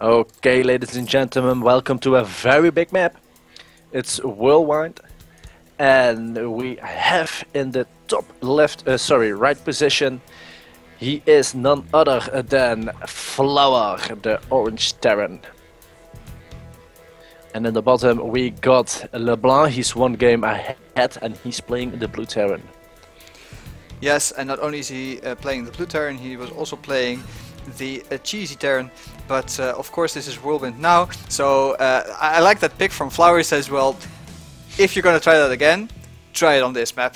Okay, ladies and gentlemen, welcome to a very big map. It's worldwide, and we have in the top right position, he is none other than Flower, the orange Terran. And in the bottom we got LeBlanc, he's one game ahead, and he's playing the blue Terran. Yes, and not only is he playing the blue Terran, he was also playing the cheesy Terran, but of course this is Whirlwind now, so I like that pick from Flower. He says, well, if you're gonna try that again, try it on this map.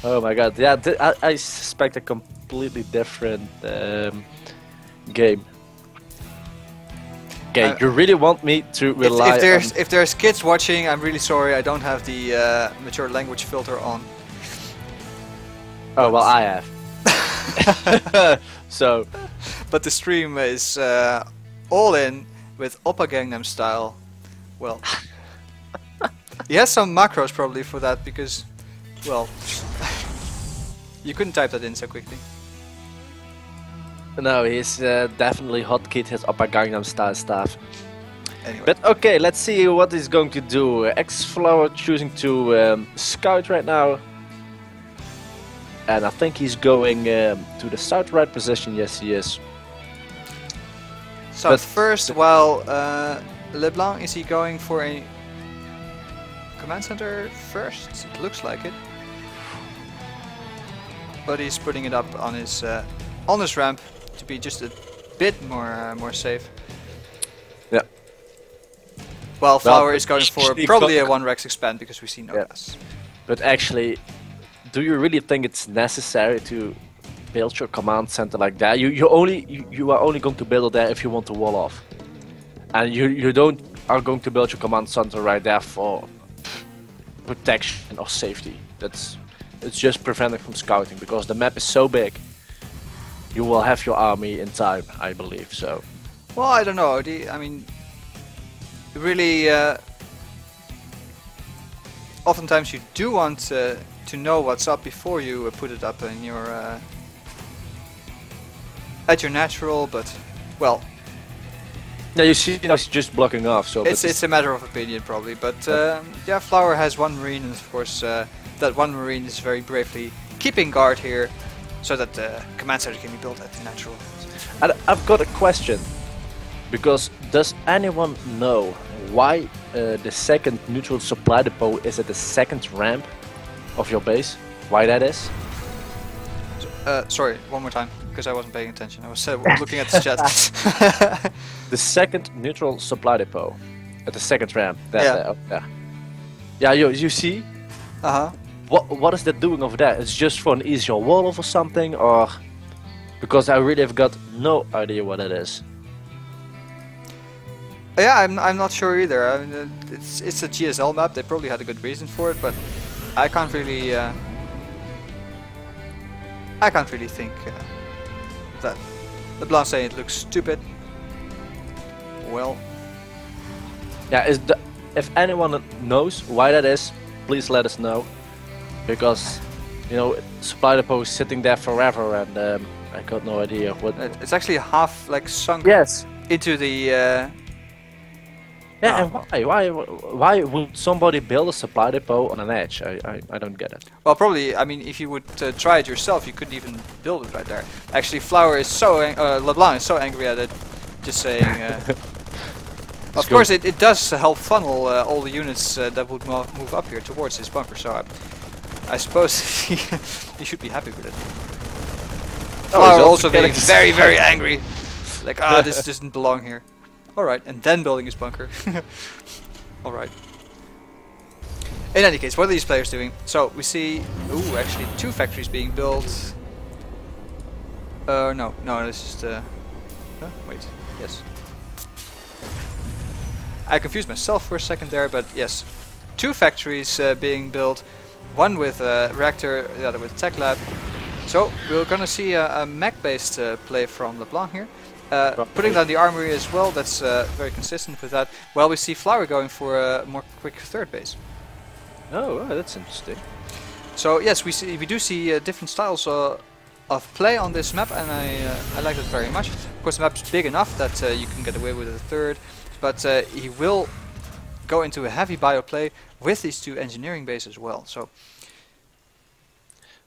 Oh my god, yeah, I suspect a completely different game. Okay, you really want me to rely if there's kids watching, I'm really sorry, I don't have the mature language filter on. Oh, well, I have. So, but the stream is all in with Oppa Gangnam Style. Well, he has some macros probably for that because, well, you couldn't type that in so quickly. No, he's definitely hotkeyed his Oppa Gangnam Style stuff. Anyway. But okay, let's see what he's going to do. exeflower choosing to scout right now. And I think he's going to the south right position. Yes, he is. So first, while LeBlanc, is he going for a command center first? It looks like it. But he's putting it up on his ramp to be just a bit more safe. Yeah. Well, Flower is going for probably a 1 Rex expand because we see no gas. But actually, do you really think it's necessary to build your command center like that? You are only going to build it there if you want to wall off, and you don't are going to build your command center right there for protection or safety. It's just preventing from scouting because the map is so big. You will have your army in time, I believe. So. Well, I don't know. I mean, really, oftentimes you do want to know what's up before you put it up in your at your natural, but well. Yeah, you see, it's just blocking off. So it's a matter of opinion probably, but yeah, Flower has 1 Marine, and of course that 1 Marine is very bravely keeping guard here, so that the command center can be built at the natural. And I've got a question, because does anyone know why the second neutral supply depot is at the second ramp of your base? Why that is? Sorry, one more time, because I wasn't paying attention. I was looking at the chat. The second neutral supply depot at the second ramp. Yeah, you see? Uh-huh. What is that doing over there? It's just for an easier wall off or something, or because I really have got no idea what it is. Yeah, I'm not sure either. I mean, it's a GSL map. They probably had a good reason for it, but I can't really think that LeBlanc saying it looks stupid. Well, yeah. If anyone knows why that is, please let us know, because you know supply depot is sitting there forever, and I got no idea what. It's actually half like sunk. Yes. Into the. Yeah, and why would somebody build a supply depot on an edge? I don't get it. Well, probably, I mean, if you would try it yourself, you couldn't even build it right there. Actually, Flower is so LeBlanc is so angry at it, just saying. Of course, it does help funnel all the units that would move up here towards his bunker, so I suppose he should be happy with it. Flower also being very, very angry. Like, this doesn't belong here. Alright, and then building his bunker. Alright. In any case, what are these players doing? So, we see, ooh, actually 2 factories being built. No, this is the... Huh? Wait, yes. I confused myself for a second there, but yes. 2 factories being built. One with a reactor, the other with tech lab. So, we're gonna see a mech-based play from LeBlanc here. Putting down the armory as well, that's very consistent with that. Well, we see Flower going for a more quick 3rd base. Oh, that's interesting. So yes, we do see different styles of play on this map, and I like it very much. Of course, the map's big enough that you can get away with a third, but he will go into a heavy bio play with these two engineering bases as well.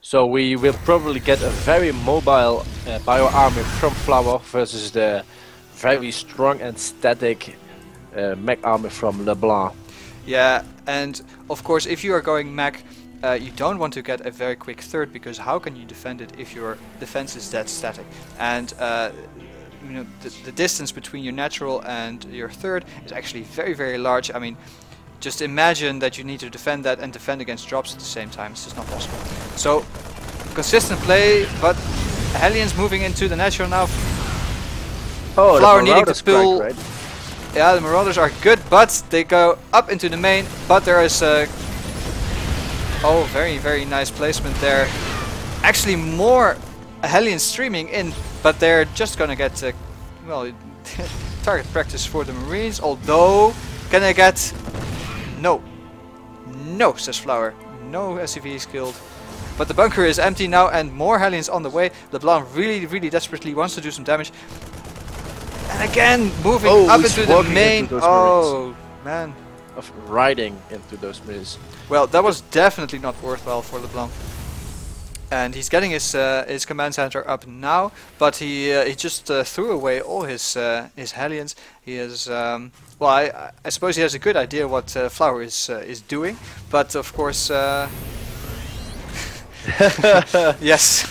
So we will probably get a very mobile bio army from Flower versus the very strong and static mech army from LeBlanc. Yeah, and of course, if you are going mech, you don't want to get a very quick third, because how can you defend it if your defense is that static? And you know, the distance between your natural and your third is actually very, very large. I mean, just imagine that you need to defend that and defend against drops at the same time. It's just not possible. So, consistent play, but Hellions moving into the natural now. Oh, Flower needing to pull. Right? Yeah, the Marauders are good, but they go up into the main. But there is a oh, very, very nice placement there. Actually, more Hellions streaming in, but they're just gonna get well, target practice for the Marines. Although, can I get? No, no, says Flower. No SCVs killed. But the bunker is empty now, and more Hellions on the way. LeBlanc really, really desperately wants to do some damage. And again, moving up into the main. Oh, man. Of riding into those Marines. Well, that was definitely not worthwhile for LeBlanc. And he's getting his command center up now, but he just threw away all his Hellions. He is well, I suppose he has a good idea what Flower is doing, but of course, yes,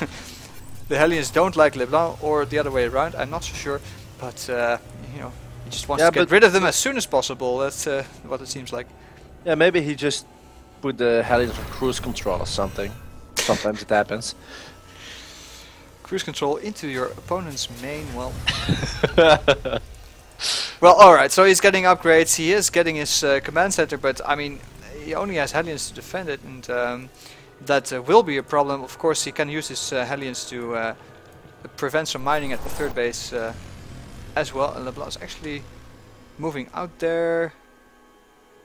the Hellions don't like LeBlanc, or the other way around. I'm not so sure, but you know, he just wants to get rid of them as soon as possible. That's what it seems like. Yeah, maybe he just put the Hellions on cruise control or something. Sometimes it happens. Cruise control into your opponent's main, well... well, alright, so he's getting upgrades, he is getting his command center, but I mean, he only has Hellions to defend it, and that will be a problem. Of course, he can use his Hellions to prevent some mining at the third base as well, and LeBlanc is actually moving out there.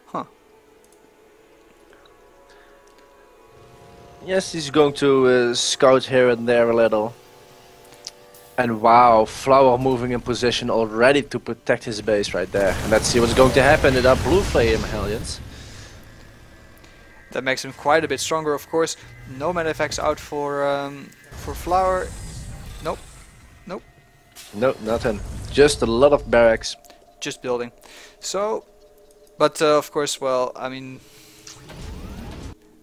Huh. Yes, he's going to scout here and there a little. And wow, Flower moving in position already to protect his base right there. And let's see what's going to happen in our blue flame Hellions. That makes him quite a bit stronger, of course. No mana effects out for Flower. Nope. Nope. No, nothing. Just a lot of barracks. Just building. So, but of course, well, I mean,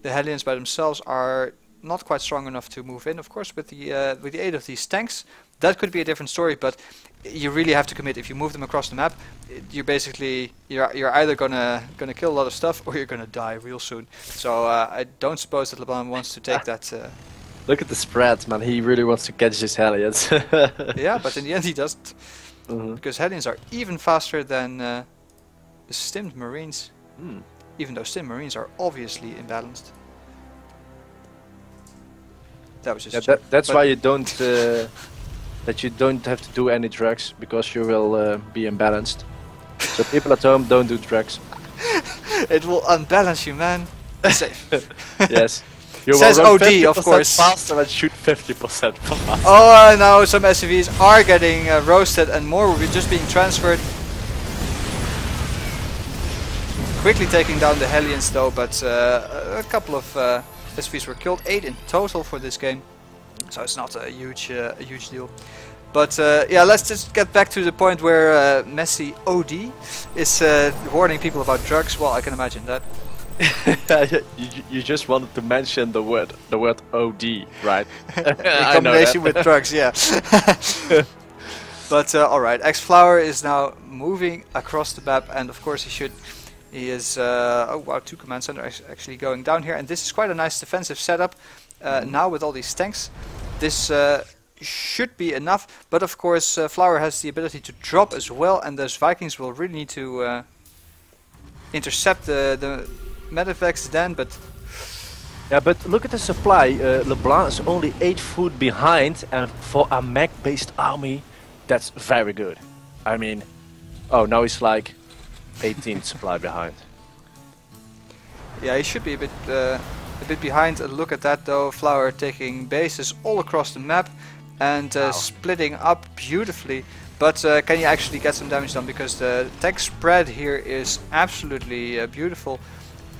the Hellions by themselves are not quite strong enough to move in. Of course, with the aid of these tanks, that could be a different story. But you really have to commit. If you move them across the map, you're basically you're either gonna kill a lot of stuff, or you're gonna die real soon. So I don't suppose that LeBlanc wants to take that. Look at the spreads, man. He really wants to catch his Hellions. Yeah, but in the end he doesn't, because Hellions are even faster than the stimmed Marines. Even though stim Marines are obviously imbalanced. That was just that's why you don't that you don't have to do any drugs, because you will be imbalanced. So people at home, don't do drugs. It will unbalance you, man. Safe. Yes. You says will run OD, of course. faster and shoot 50% faster. Oh, now some SCVs are getting roasted, and more will be just being transferred. Quickly taking down the Hellions though, but a couple of SCVs were killed, 8 in total for this game, so it's not a huge deal. But yeah, let's just get back to the point where Messi OD is warning people about drugs. Well, I can imagine that. you just wanted to mention the word OD, right? In combination with drugs, yeah. But alright, exeflower is now moving across the map, and of course he is, oh wow, 2 command centers actually going down here, and this is quite a nice defensive setup now with all these tanks. This should be enough, but of course Flower has the ability to drop as well, and those Vikings will really need to intercept the medevacs then, but... Yeah, but look at the supply. LeBlanc is only 8 foot behind, and for a mech-based army, that's very good. I mean, oh, now he's like 18 supply behind. Yeah, he should be a bit a bit behind. Look at that though, Flower taking bases all across the map and splitting up beautifully. But can you actually get some damage done, because the tank spread here is absolutely beautiful.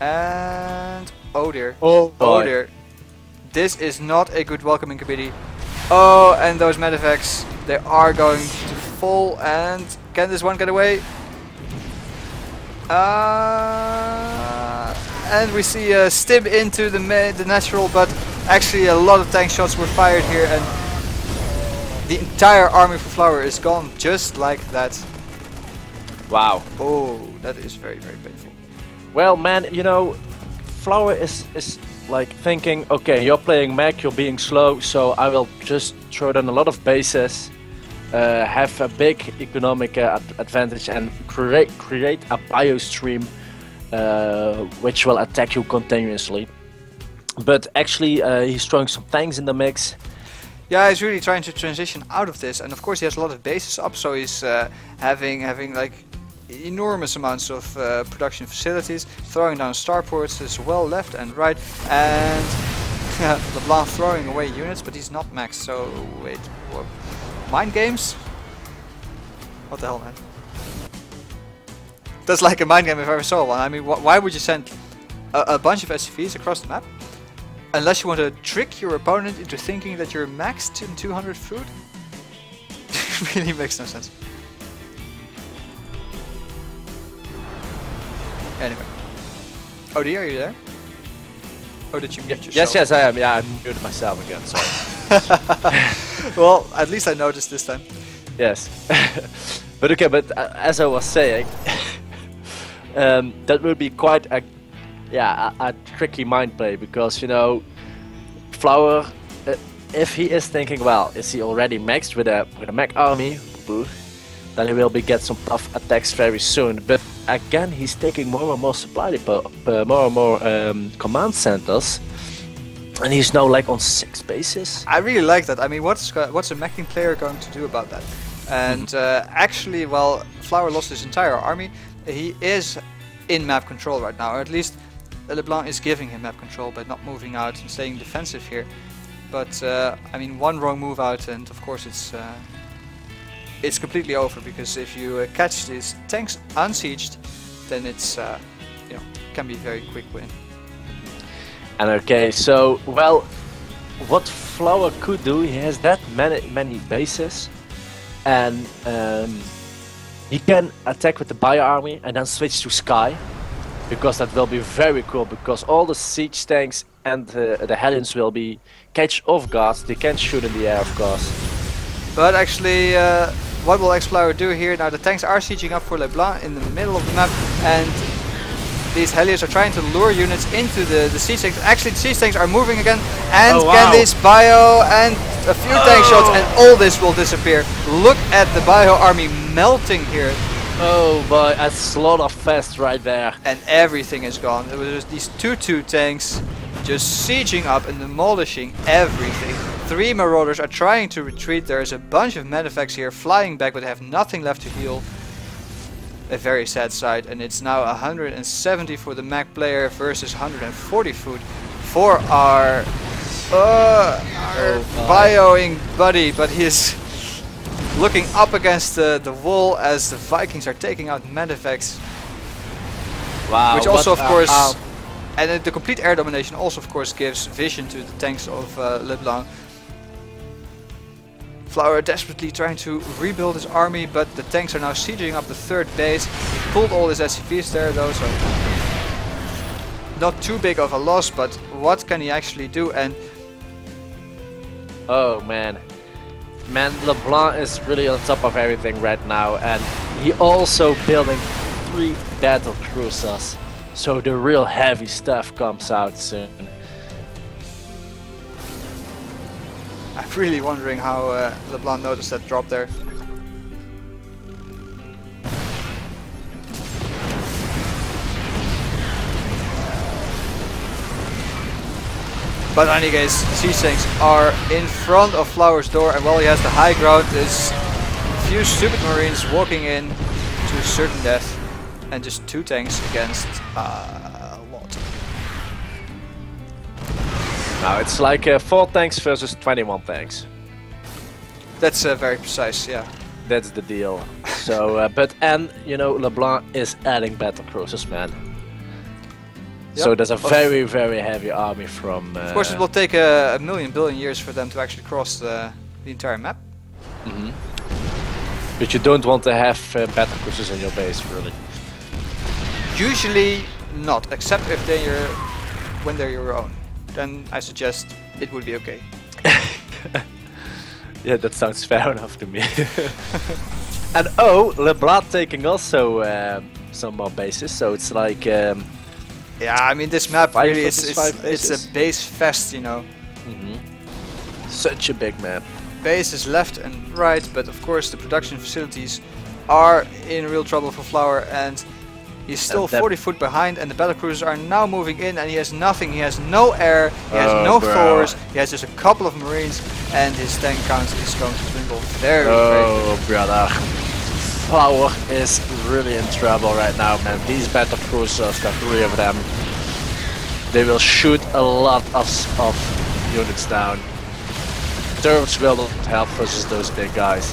And oh dear, oh dear, this is not a good welcoming committee. Oh, and those medeffects, they are going to fall. And can this one get away? And we see a stim into the natural, but actually a lot of tank shots were fired here, and the entire army for Flower is gone just like that. Wow. Oh, that is very, very painful. Well, man, you know, Flower is like thinking, okay, you're playing mech, you're being slow, so I will just throw down a lot of bases, have a big economic advantage, and create a biostream which will attack you continuously. But actually, he's throwing some tanks in the mix. Yeah, he's really trying to transition out of this, and of course he has a lot of bases up, so he's having like enormous amounts of production facilities, throwing down starports as well, left and right, and LeBlanc throwing away units, but he's not maxed. So wait, what? Mind games? What the hell, man? That's like a mind game if I ever saw one. I mean, why would you send a bunch of SCVs across the map? Unless you want to trick your opponent into thinking that you're maxed in 200 food? It really makes no sense. Anyway. Oh, dear, are you there? Oh, did you mute yourself? Yes, I am. Yeah, I muted myself again, sorry. Well, at least I noticed this time. Yes. But okay, but as I was saying, that will be quite a tricky mind play, because, you know, Flower, if he is thinking, well, is he already maxed with a mech army, then he will get some tough attacks very soon. But again, he's taking more and more supply depot, more and more command centers, and he's now like on 6 bases. I really like that. I mean, what's a meching player going to do about that? And actually, well, Flower lost his entire army. He is in map control right now, or at least LeBlanc is giving him map control by not moving out and staying defensive here. But I mean, one wrong move out, and of course it's completely over, because if you catch these tanks unsieged, then it's you know, can be a very quick win. And okay, so well, what Flower could do, he has that many bases, and he can attack with the bio army and then switch to Sky, because that will be very cool, because all the siege tanks and the Hellions will be catch off guard. They can't shoot in the air, of course. But actually, what will exeflower do here? Now the tanks are sieging up for LeBlanc in the middle of the map, and these Hellions are trying to lure units into the siege tanks. Actually, the siege tanks are moving again, and can this bio and a few tank shots, and all this will disappear. Look at the bio army melting here. Oh boy, a slaughter fest right there. And everything is gone. There was these 2 tanks just sieging up and demolishing everything. 3 marauders are trying to retreat. There's a bunch of medeffects here flying back, but they have nothing left to heal. A very sad sight, and it's now 170 for the mech player versus 140 food for our bioing buddy, but he's looking up against the wall as the Vikings are taking out medeffects. Wow. Which also, of course, and the complete air domination also, of course, gives vision to the tanks of LeBlanc. Flower desperately trying to rebuild his army, but the tanks are now sieging up the 3rd base. He pulled all his SCVs there though, so not too big of a loss, but what can he actually do? And oh man, LeBlanc is really on top of everything right now, and he also building 3 battle cruisers, so the real heavy stuff comes out soon. I'm really wondering how LeBlanc noticed that drop there. But in any case, siege tanks are in front of Flower's door, and while he has the high ground, there's a few stupid marines walking in to certain death, and just 2 tanks against a lot. Now it's like 4 tanks versus 21 tanks. That's very precise, yeah. That's the deal. So, and you know, LeBlanc is adding battle cruisers, man. Yep. So there's a very, very heavy army from. Of course, it will take a million billion years for them to actually cross the entire map. But you don't want to have battle cruisers in your base, really. Usually not, except if they're when they're your own. Then I suggest it would be okay. Yeah, that sounds fair enough to me. And oh, LeBlanc taking also some more bases, so it's like. Yeah, I mean this map really it's a base fest, you know. Such a big map. Bases left and right, but of course the production facilities are in real trouble for Flower, and he's still 40 foot behind, and the battlecruisers are now moving in, and he has nothing. He has no air, he has no Thors, he has just a couple of Marines, and his tank count is going to dwindle very Oh, brother. Flower is really in trouble right now, man. These battlecruisers, got 3 of them. They will shoot a lot of units down. Turrets will not help versus those big guys.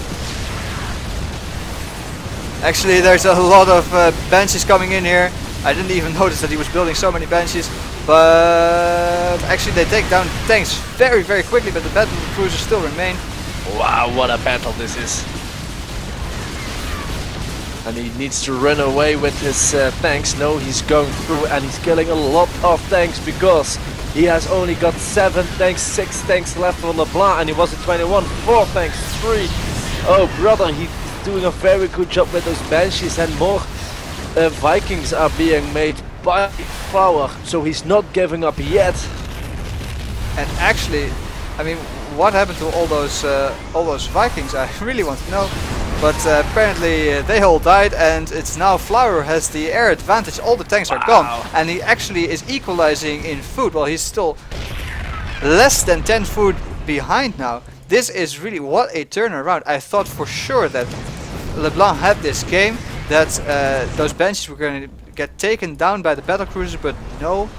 Actually, there's a lot of benches coming in here. I didn't even notice that he was building so many benches, but actually they take down tanks very, very quickly, but the battle cruisers still remain. Wow, what a battle this is. And he needs to run away with his tanks. No, he's going through and he's killing a lot of tanks because he has only got 7 tanks, 6 tanks left for LeBlanc, and he was at 21, 4 tanks, 3. Oh brother, he's doing a very good job with those Banshees, and more Vikings are being made by Flower, so he's not giving up yet. And actually, I mean, what happened to all those Vikings? I really want to know. But apparently they all died, and it's now Flower has the air advantage. All the tanks are gone, and he actually is equalizing in food. Well, he's still less than 10 food behind now. This is really what a turnaround. I thought for sure that LeBlanc had this game, that those benches were going to get taken down by the battlecruisers, but no.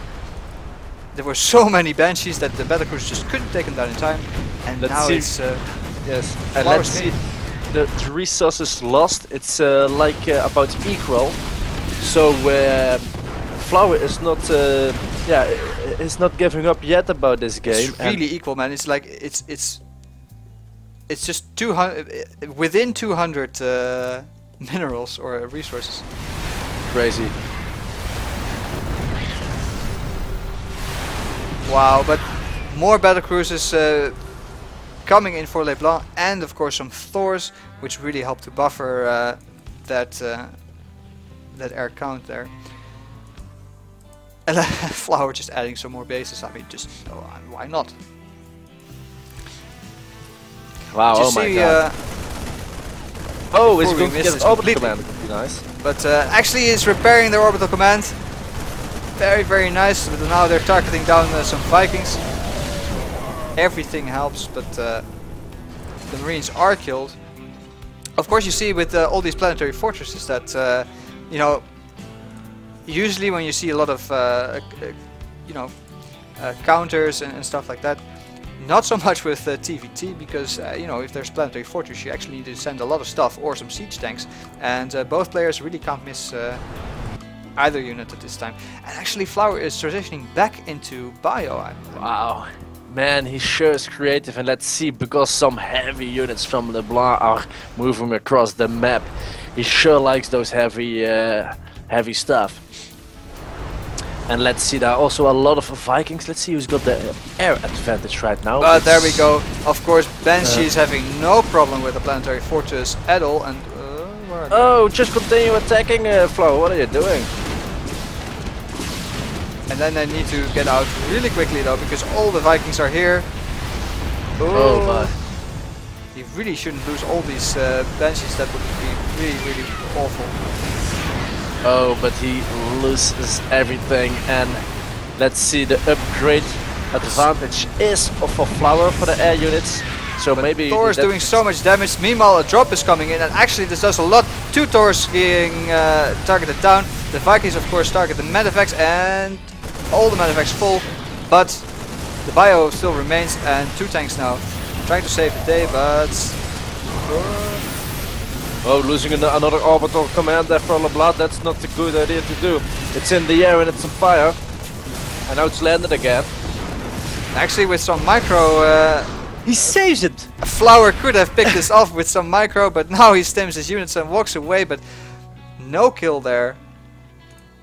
There were so many Banshees that the battlecruisers just couldn't take them down in time, and now it's yes. And let's see the resources lost. It's like about equal. So Flower is not, is not giving up yet about this game. It's really equal, man. It's like it's just 200 within 200 minerals or resources. Crazy. Wow, but more battlecruisers coming in for LeBlanc, and of course some Thors, which really help to buffer that air count there. And Flower just adding some more bases. I mean, just why not? Wow! Oh my god! Oh, it's going to get orbital command. Would be nice. But actually, he's repairing their orbital command. Very, very nice. But now they're targeting down some Vikings. Everything helps, but the Marines are killed. Of course, you see with all these planetary fortresses that you know, usually when you see a lot of counters and stuff like that, not so much with TVT, because you know, if there's planetary fortress, you actually need to send a lot of stuff or some siege tanks, and both players really can't miss either unit at this time. And actually, Flower is transitioning back into bio. Wow. Man, he sure is creative, and let's see, because some heavy units from LeBlanc are moving across the map. He sure likes those heavy stuff. And let's see, there are also a lot of Vikings. Let's see who's got the air advantage right now. There we go. Of course, Banshee is having no problem with the planetary fortress at all. And oh, just continue attacking, Flo. What are you doing? And then they need to get out really quickly though, because all the Vikings are here. Oh my. He really shouldn't lose all these Banshees. That would be really, really awful. Oh, but he loses everything, and let's see, the upgrade advantage is for Flower for the air units. So but maybe Thor is doing so much damage. Meanwhile, a drop is coming in, and actually this does a lot. 2 Thors being targeted down. The Vikings, of course, target the medevacs, and all the medevacs full. But The bio still remains, and 2 tanks now trying to save the day, but Oh, losing another orbital command there for léblanc. That's not a good idea to do. It's in the air and it's on fire. And now it's landed again. actually with some micro, He saves it! Flower could have picked this off with some micro, but now he stems his units and walks away, but no kill there.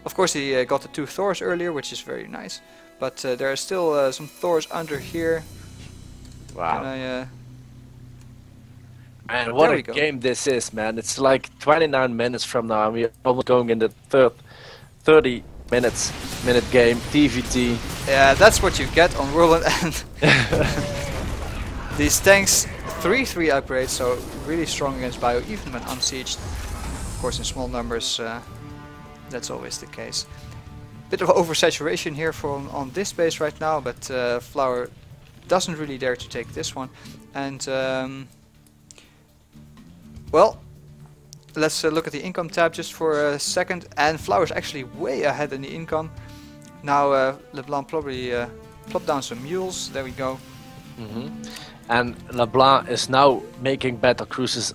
Of course he got the 2 Thors earlier, which is very nice. But there are still some Thors under here. Wow. Can And what there a game this is, man. It's like 29 minutes from now. We're almost going in the 30 minute game, TVT. Yeah, that's what you get on Whirlwind and these tanks 3-3 upgrades, so really strong against bio, even when unsieged. Of course in small numbers that's always the case. Bit of oversaturation here on this base right now, but Flower doesn't really dare to take this one. And well, let's look at the income tab just for a second, and Flower's actually way ahead in the income. Now léblanc probably plop down some mules, there we go. And léblanc is now making battle cruises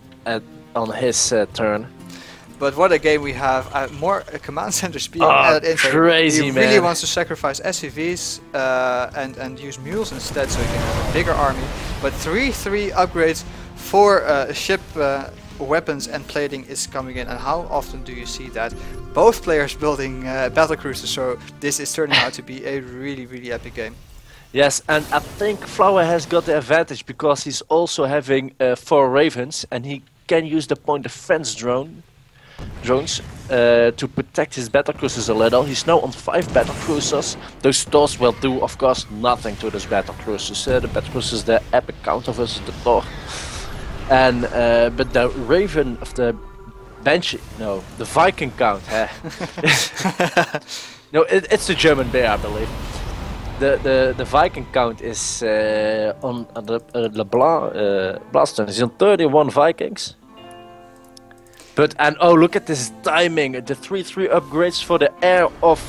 on his turn. But what a game we have! More command centers being added in. Crazy, he man. really wants to sacrifice SCVs and use mules instead, so he can have a bigger army. But 3-3 upgrades for ship weapons and plating is coming in, and how often do you see that? Both players building battle cruisers, so this is turning out to be a really epic game. Yes, and I think Flower has got the advantage because he's also having 4 ravens, and he can use the point defense drones to protect his battle cruisers a little. He's now on 5 battle cruisers. Those Thors will do, of course, nothing to those battle cruisers. The battle cruisers, the epic counter versus the Thor. And but the Raven of the bench, no, the Viking count. No, it's the German bear, I believe. The Viking count is on the léblanc blaster. He's on 31 Vikings. But and oh, look at this timing! The 3-3 upgrades for the air of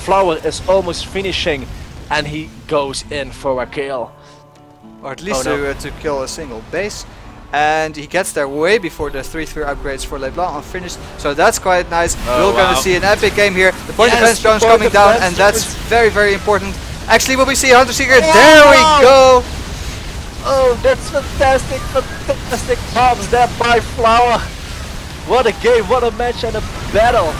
Flower is almost finishing, and he goes in for a kill. Or at least to kill a single base. And he gets there way before the 3-3 upgrades for léblanc are finished, so that's quite nice. We're gonna see an epic game here. The point defense drone's coming down, and that's very important. Actually, will we see a Hunter Seeker? There we go! Oh, that's fantastic bombs there by Flower. What a game, what a match and a battle.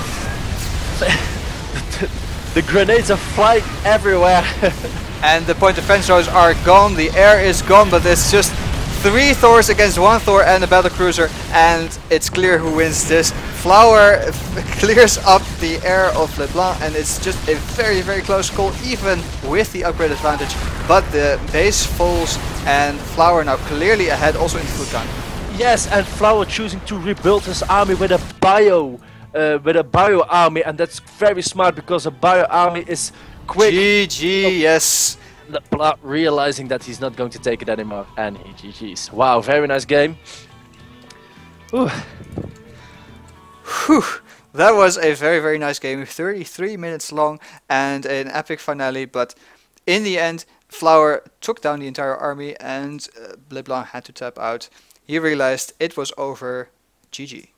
The grenades are flying everywhere. And the point defense drones are gone, the air is gone, but it's just 3 Thors against 1 Thor and a battle cruiser, and it's clear who wins this. Flower clears up the air of léblanc, and it's just a very close call, even with the upgrade advantage. But the base falls, and Flower now clearly ahead, also in foot count. Yes, and Flower choosing to rebuild his army with a bio army, and that's very smart because a bio army is quick. GG, yes. léblanc realizing that he's not going to take it anymore, and he GG's. Wow, very nice game. Whew. Whew. That was a very nice game, 33 minutes long and an epic finale, but in the end Flower took down the entire army and léblanc had to tap out. He realized it was over. GG.